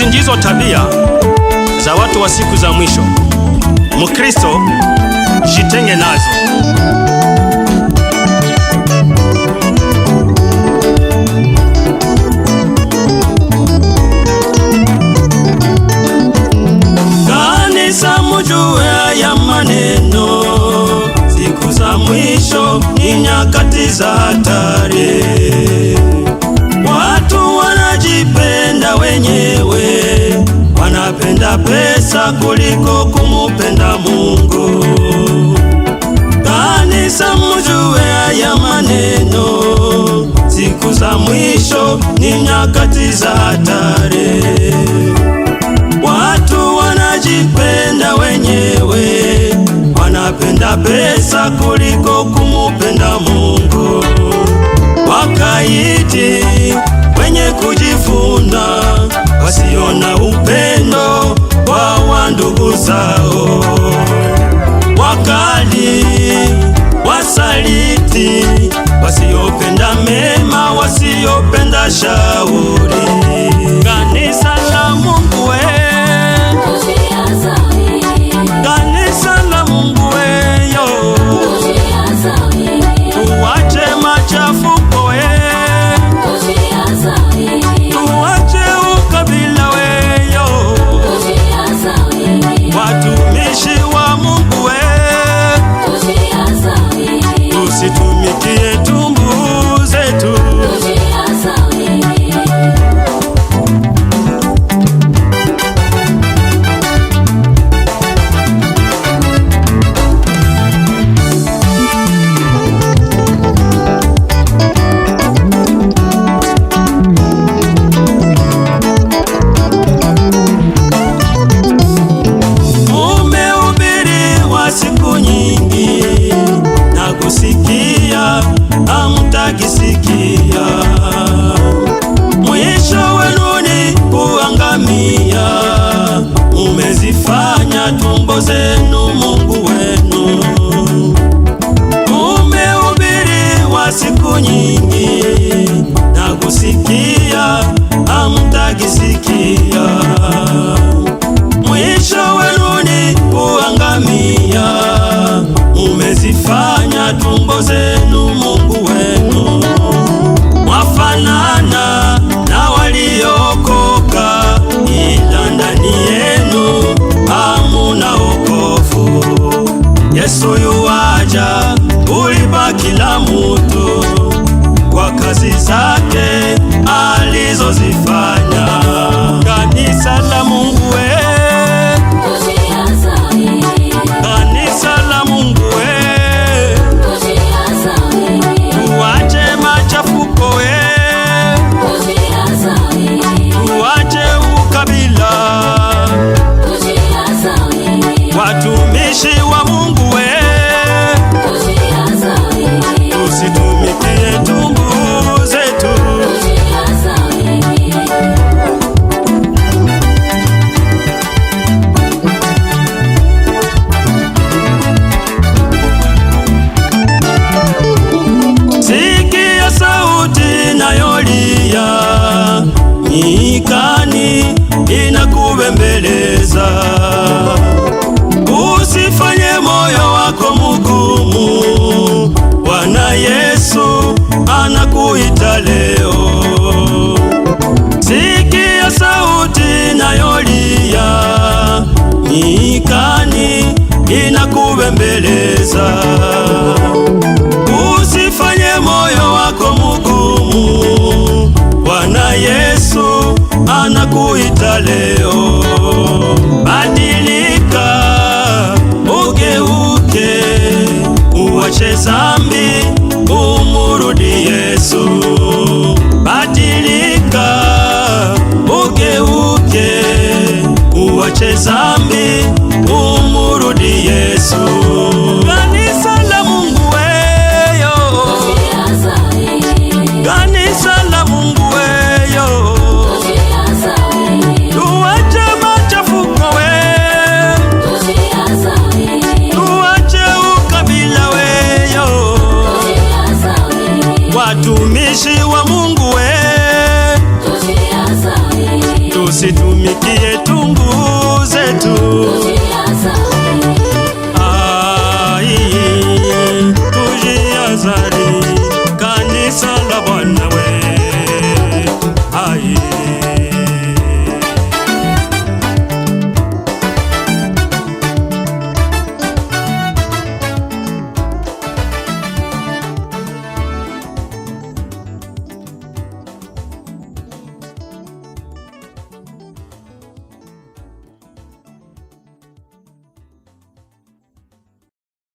Hizi ndizo tabia za watu wa siku za mwisho. Mkristo, jitenge nazo. Kanisa, mjue ya maneno, siku za mwisho ni nyakati za hatari. Watu wanajipenda wenyewe, wanapenda pesa kuliko kumupenda Mungu. Kanisa, mjue ya maneno, siku za mwisho ni nyakati za hatari. Watu wanajipenda wenyewe, wanapenda pesa kuliko kumupenda Mungu. Wakaidi, wenye kujifuna, wasiona upendo kwa ndugu zao. Wakali, wasaliti, wasiopenda mema, wasiopenda shauri. Kanisa la Mungu we, kanisa la Mungu we yo, tuwache machafuko we, tuwache ukabila we yo, watumishi wa Mungu we, tusitumikie tumbu zetu. Siku nyingi na kusikia, hamtakisikia. Mwisho wenu ni kuangamia. Umezifanya tumbo zenu Mungu wenu. Umehubiriwa siku nyingi na kusikia, hamtakisikia. Mwisho wenu ni kuangamia. Umezifanya tumbo zenu Mungu wenu. Mwafanana na waliokoka, ila ndani yenu hamuna wokovu. Yesu yuwaja kulipa kila mutu kwa kazi zake alizozifanya. Kanisa la Mungu we, kanisa la Mungu we, tuwache machafuko we, tuwache ukabila. Watumishi wa Mungu we, tusitumikie tumbu zetu. Sikia sauti nayolia nyikani, inakubembeleza. Usifanye moyo wako mugumu, Bwana Yesu anakuita leo. Sikia sauti nayolia nyikani, inakubembeleza. Usifanye moyo wako mugumu, Bwana Yesu anakuita leo. Badilika, ugeuke, uwache dhambi, umurudi Yesu. Badilika, ugeuke, uwache dhambi, umurudi Yesu.